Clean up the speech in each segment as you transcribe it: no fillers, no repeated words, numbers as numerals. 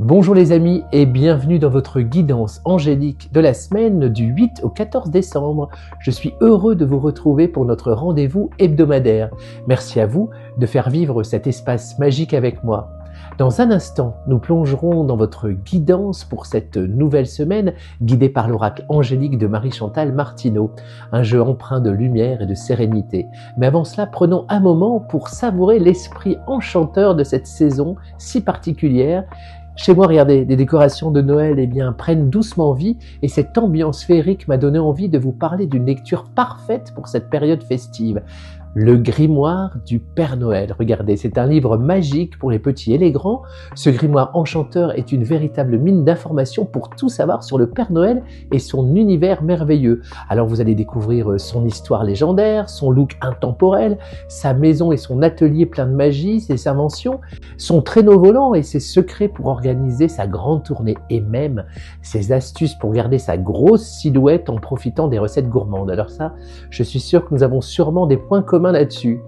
Bonjour les amis et bienvenue dans votre guidance angélique de la semaine du 8 au 14 décembre. Je suis heureux de vous retrouver pour notre rendez-vous hebdomadaire. Merci à vous de faire vivre cet espace magique avec moi. Dans un instant, nous plongerons dans votre guidance pour cette nouvelle semaine, guidée par l'oracle angélique de Marie-Chantal Martineau, un jeu empreint de lumière et de sérénité. Mais avant cela, prenons un moment pour savourer l'esprit enchanteur de cette saison si particulière. Chez moi, regardez, les décorations de Noël prennent doucement vie et cette ambiance féerique m'a donné envie de vous parler d'une lecture parfaite pour cette période festive. Le grimoire du Père Noël. Regardez, c'est un livre magique pour les petits et les grands. Ce grimoire enchanteur est une véritable mine d'informations pour tout savoir sur le Père Noël et son univers merveilleux. Alors vous allez découvrir son histoire légendaire, son look intemporel, sa maison et son atelier plein de magie, ses inventions, son traîneau volant et ses secrets pour organiser sa grande tournée et même ses astuces pour garder sa grosse silhouette en profitant des recettes gourmandes. Alors ça, je suis sûr que nous avons sûrement des points communs là-dessus.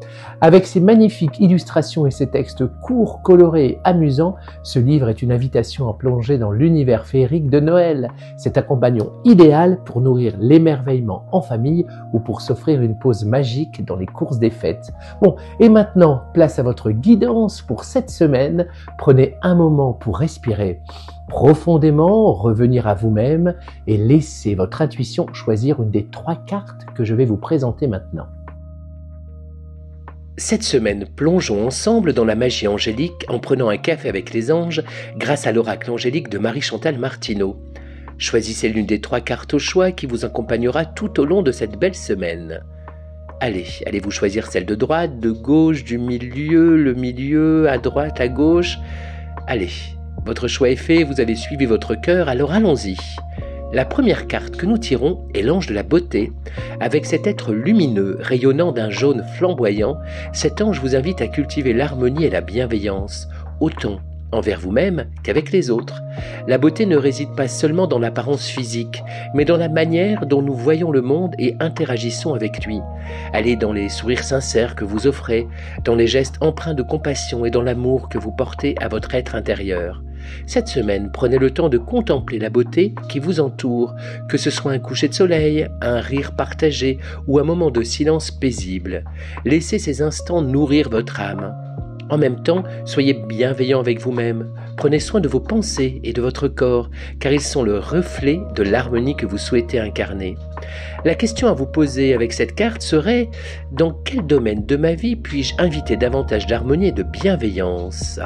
Avec ses magnifiques illustrations et ses textes courts, colorés et amusants, ce livre est une invitation à plonger dans l'univers féerique de Noël. C'est un compagnon idéal pour nourrir l'émerveillement en famille ou pour s'offrir une pause magique dans les courses des fêtes. Bon, et maintenant, place à votre guidance pour cette semaine. Prenez un moment pour respirer profondément, revenir à vous-même et laissez votre intuition choisir une des 3 cartes que je vais vous présenter maintenant. Cette semaine, plongeons ensemble dans la magie angélique en prenant un café avec les anges grâce à l'oracle angélique de Marie-Chantal Martineau. Choisissez l'une des 3 cartes au choix qui vous accompagnera tout au long de cette belle semaine. Allez-vous choisir celle de droite, de gauche, du milieu, le milieu, à droite, à gauche? Allez, votre choix est fait, vous avez suivi votre cœur, alors allons-y. La première carte que nous tirons est l'ange de la beauté. Avec cet être lumineux, rayonnant d'un jaune flamboyant, cet ange vous invite à cultiver l'harmonie et la bienveillance, autant envers vous-même qu'avec les autres. La beauté ne réside pas seulement dans l'apparence physique, mais dans la manière dont nous voyons le monde et interagissons avec lui. Elle est dans les sourires sincères que vous offrez, dans les gestes empreints de compassion et dans l'amour que vous portez à votre être intérieur. Cette semaine, prenez le temps de contempler la beauté qui vous entoure, que ce soit un coucher de soleil, un rire partagé ou un moment de silence paisible. Laissez ces instants nourrir votre âme. En même temps, soyez bienveillant avec vous-même. Prenez soin de vos pensées et de votre corps, car ils sont le reflet de l'harmonie que vous souhaitez incarner. La question à vous poser avec cette carte serait « Dans quel domaine de ma vie puis-je inviter davantage d'harmonie et de bienveillance ?»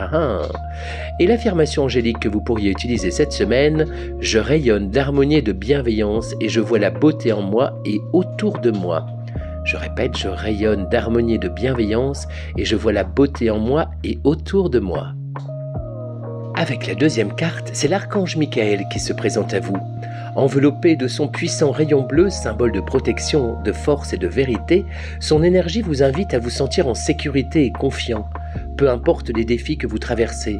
Et l'affirmation angélique que vous pourriez utiliser cette semaine « Je rayonne d'harmonie et de bienveillance et je vois la beauté en moi et autour de moi ». Je répète, je rayonne d'harmonie et de bienveillance et je vois la beauté en moi et autour de moi. Avec la deuxième carte, c'est l'archange Michael qui se présente à vous. Enveloppé de son puissant rayon bleu, symbole de protection, de force et de vérité, son énergie vous invite à vous sentir en sécurité et confiant, peu importe les défis que vous traversez.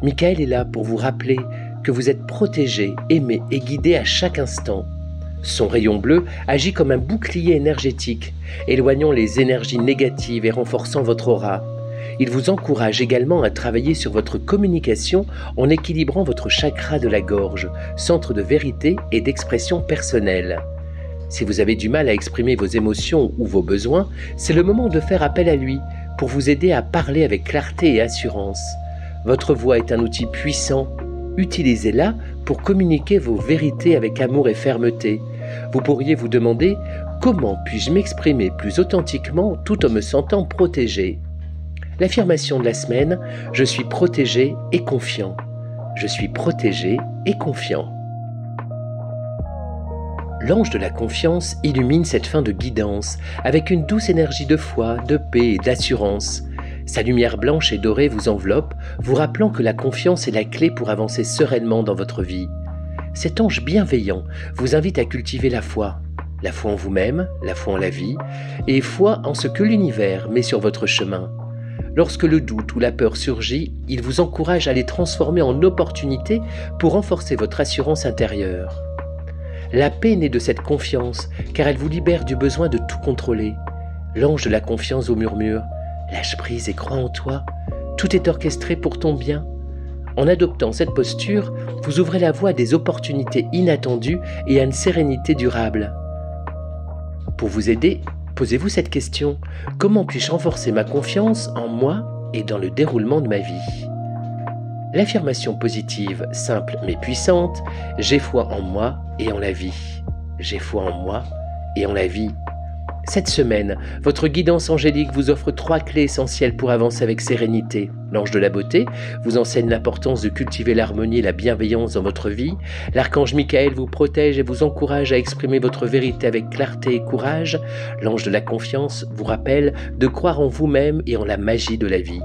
Michael est là pour vous rappeler que vous êtes protégé, aimé et guidé à chaque instant. Son rayon bleu agit comme un bouclier énergétique, éloignant les énergies négatives et renforçant votre aura. Il vous encourage également à travailler sur votre communication en équilibrant votre chakra de la gorge, centre de vérité et d'expression personnelle. Si vous avez du mal à exprimer vos émotions ou vos besoins, c'est le moment de faire appel à lui pour vous aider à parler avec clarté et assurance. Votre voix est un outil puissant. Utilisez-la pour communiquer vos vérités avec amour et fermeté. Vous pourriez vous demander « Comment puis-je m'exprimer plus authentiquement tout en me sentant protégé ?» L'affirmation de la semaine « Je suis protégé et confiant ». Je suis protégé et confiant. L'ange de la confiance illumine cette fin de guidance avec une douce énergie de foi, de paix et d'assurance. Sa lumière blanche et dorée vous enveloppe, vous rappelant que la confiance est la clé pour avancer sereinement dans votre vie. Cet ange bienveillant vous invite à cultiver la foi en vous-même, la foi en la vie, et foi en ce que l'univers met sur votre chemin. Lorsque le doute ou la peur surgit, il vous encourage à les transformer en opportunités pour renforcer votre assurance intérieure. La paix naît de cette confiance, car elle vous libère du besoin de tout contrôler. L'ange de la confiance vous murmure « Lâche prise et crois en toi, tout est orchestré pour ton bien ». En adoptant cette posture, vous ouvrez la voie à des opportunités inattendues et à une sérénité durable. Pour vous aider, posez-vous cette question: comment puis-je renforcer ma confiance en moi et dans le déroulement de ma vie? L'affirmation positive, simple mais puissante: j'ai foi en moi et en la vie. J'ai foi en moi et en la vie. Cette semaine, votre guidance angélique vous offre 3 clés essentielles pour avancer avec sérénité. L'ange de la beauté vous enseigne l'importance de cultiver l'harmonie et la bienveillance dans votre vie. L'archange Michael vous protège et vous encourage à exprimer votre vérité avec clarté et courage. L'ange de la confiance vous rappelle de croire en vous-même et en la magie de la vie.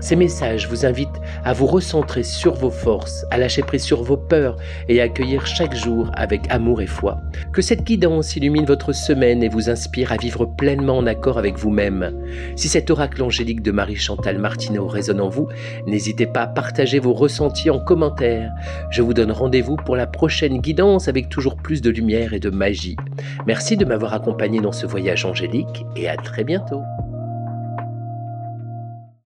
Ces messages vous invitent à vous recentrer sur vos forces, à lâcher prise sur vos peurs et à accueillir chaque jour avec amour et foi. Que cette guidance illumine votre semaine et vous inspire à vivre pleinement en accord avec vous-même. Si cet oracle angélique de Marie-Chantal Martineau résonne en vous, n'hésitez pas à partager vos ressentis en commentaire. Je vous donne rendez-vous pour la prochaine guidance avec toujours plus de lumière et de magie. Merci de m'avoir accompagné dans ce voyage angélique et à très bientôt.